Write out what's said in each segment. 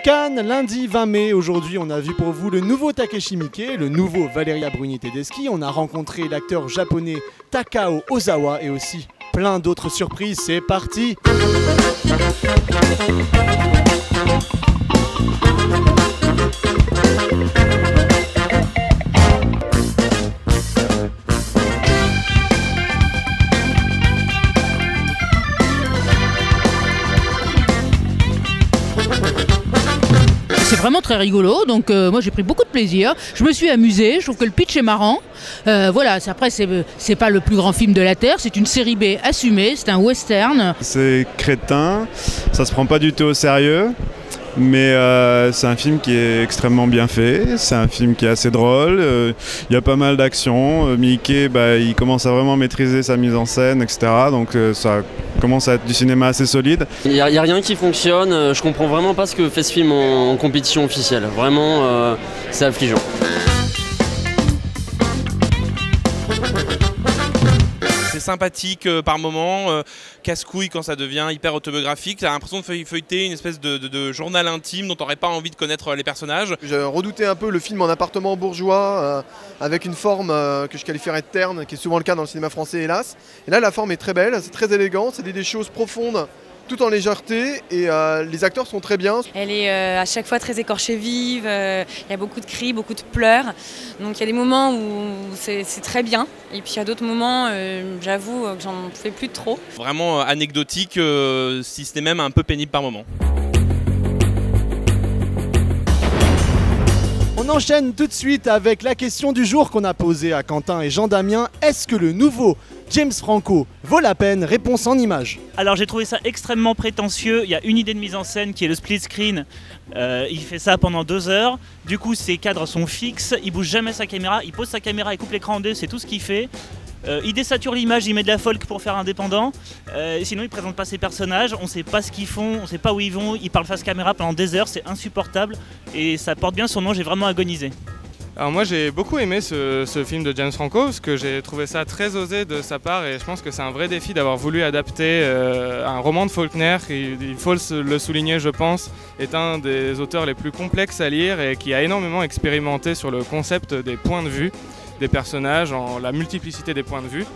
Cannes, lundi 20 mai. Aujourd'hui, on a vu pour vous le nouveau Takeshi Miike, le nouveau Valeria Bruni Tedeschi. On a rencontré l'acteur japonais Takao Ozawa et aussi plein d'autres surprises. C'est parti! C'est vraiment très rigolo, donc moi j'ai pris beaucoup de plaisir, je me suis amusée, je trouve que le pitch est marrant. Voilà, après c'est pas le plus grand film de la Terre, c'est une série B assumée, c'est un western. C'est crétin, ça se prend pas du tout au sérieux, mais c'est un film qui est extrêmement bien fait, c'est un film qui est assez drôle, il y a pas mal d'actions, Miike il commence à vraiment maîtriser sa mise en scène, etc. Donc ça commence à être du cinéma assez solide. Il n'y a rien qui fonctionne, je comprends vraiment pas ce que fait ce film en compétition officielle, vraiment c'est affligeant. C'est sympathique par moments, casse-couille quand ça devient hyper autobiographique. T'as l'impression de feuilleter une espèce de journal intime dont t'aurais pas envie de connaître les personnages. Je redoutais un peu le film en appartement bourgeois avec une forme que je qualifierais de terne, qui est souvent le cas dans le cinéma français hélas. Et là la forme est très belle, c'est très élégant, c'est des choses profondes tout en légèreté et les acteurs sont très bien. Elle est à chaque fois très écorchée vive, il y a beaucoup de cris, beaucoup de pleurs. Donc il y a des moments où c'est très bien et puis il y a d'autres moments, j'avoue que j'en fais plus trop. Vraiment anecdotique, si ce n'est même un peu pénible par moments. On enchaîne tout de suite avec la question du jour qu'on a posée à Quentin et Jean-Damien. Est-ce que le nouveau James Franco vaut la peine? Réponse en images. Alors j'ai trouvé ça extrêmement prétentieux, il y a une idée de mise en scène qui est le split screen, il fait ça pendant 2 heures, du coup ses cadres sont fixes, il bouge jamais sa caméra, il pose sa caméra, il coupe l'écran en deux, c'est tout ce qu'il fait. Il désature l'image, il met de la folk pour faire indépendant, sinon il présente pas ses personnages, on sait pas ce qu'ils font, on sait pas où ils vont, ils parlent face caméra pendant des heures, c'est insupportable et ça porte bien son nom, j'ai vraiment agonisé. Alors moi j'ai beaucoup aimé ce film de James Franco parce que j'ai trouvé ça très osé de sa part et je pense que c'est un vrai défi d'avoir voulu adapter un roman de Faulkner qui, il faut le souligner je pense, est un des auteurs les plus complexes à lire et qui a énormément expérimenté sur le concept des points de vue des personnages, la multiplicité des points de vue.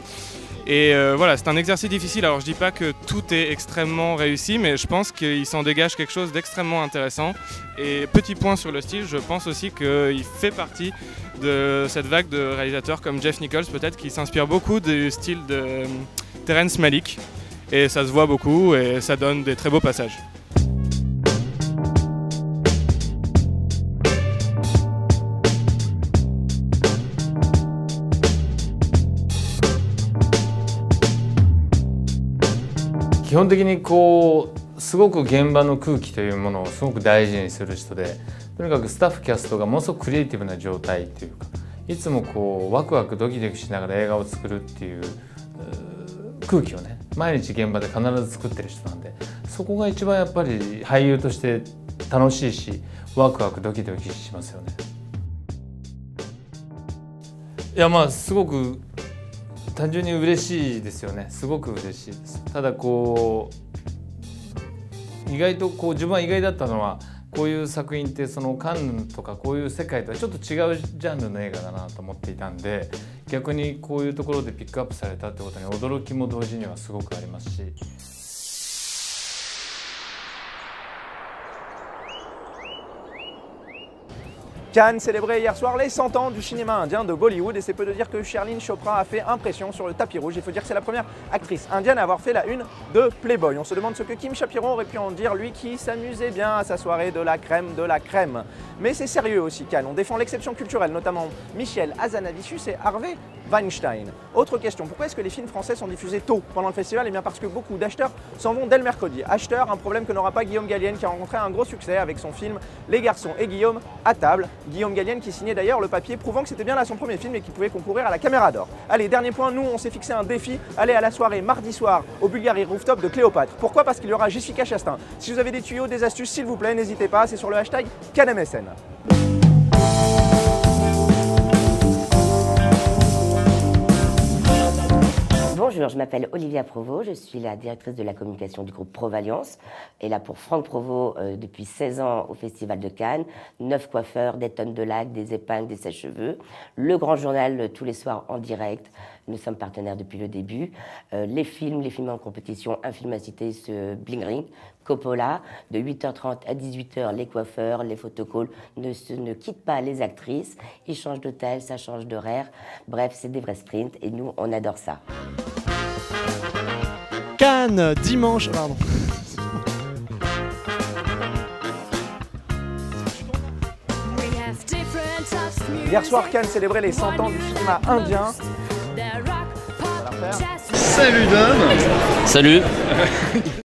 Et voilà, c'est un exercice difficile, alors je dis pas que tout est extrêmement réussi, mais je pense qu'il s'en dégage quelque chose d'extrêmement intéressant. Et petit point sur le style, je pense aussi qu'il fait partie de cette vague de réalisateurs comme Jeff Nichols peut-être, qui s'inspire beaucoup du style de Terrence Malick. Et ça se voit beaucoup et ça donne des très beaux passages.基本的にこうすごく現場の空気というものをすごく大事にする人で、とにかくスタッフキャストがものすごくクリエイティブな状態というか、いつもこうワクワクドキドキしながら映画を作るっていう空気をね、毎日現場で必ず作ってる人なんで、そこが一番やっぱり俳優として楽しいし、ワクワクドキドキしますよね。いやまあすごく単純に嬉しいですよね。すごく嬉しいです。ただこう意外とこう自分は意外だったのは、こういう作品ってそのカンヌとかこういう世界とはちょっと違うジャンルの映画だなと思っていたんで、逆にこういうところでピックアップされたってことに驚きも同時にはすごくありますし。Cannes célébrait hier soir les 100 ans du cinéma indien de Bollywood et c'est peu de dire que Sherlyn Chopra a fait impression sur le tapis rouge. Il faut dire que c'est la première actrice indienne à avoir fait la une de Playboy. On se demande ce que Kim Chapiron aurait pu en dire, lui qui s'amusait bien à sa soirée de la crème de la crème. Mais c'est sérieux aussi Cannes, on défend l'exception culturelle, notamment Michel Hazanavicius et Harvey Weinstein. Autre question, pourquoi est-ce que les films français sont diffusés tôt pendant le festival? Eh bien parce que beaucoup d'acheteurs s'en vont dès le mercredi. Acheteurs, un problème que n'aura pas Guillaume Gallienne qui a rencontré un gros succès avec son film Les Garçons et Guillaume à table. Guillaume Gallienne qui signait d'ailleurs le papier prouvant que c'était bien là son premier film et qu'il pouvait concourir à la Caméra d'Or. Allez, dernier point, nous on s'est fixé un défi, aller à la soirée mardi soir au Bulgari Rooftop de Cléopâtre. Pourquoi? Parce qu'il y aura Jessica Chastain. Si vous avez des tuyaux, des astuces, s'il vous plaît, n'hésitez pas, c'est sur le hashtag CanMSN. Bon, Bonjour, je m'appelle Olivia Provost, je suis la directrice de la communication du groupe Provalliance et là pour Franck Provost depuis 16 ans au Festival de Cannes, 9 coiffeurs, des tonnes de lacs, des épingles, des sèche-cheveux, le grand journal tous les soirs en direct, nous sommes partenaires depuis le début, les films en compétition, un film à citer, ce Bling Ring, Coppola, de 8h30 à 18h, les coiffeurs, les photocalls ne quittent pas les actrices, ils changent d'hôtel, ça change d'horaire, bref c'est des vrais sprints et nous on adore ça. Cannes, dimanche, pardon. Hier soir, Cannes célébrait les 100 ans du cinéma indien. Salut Dom. Salut.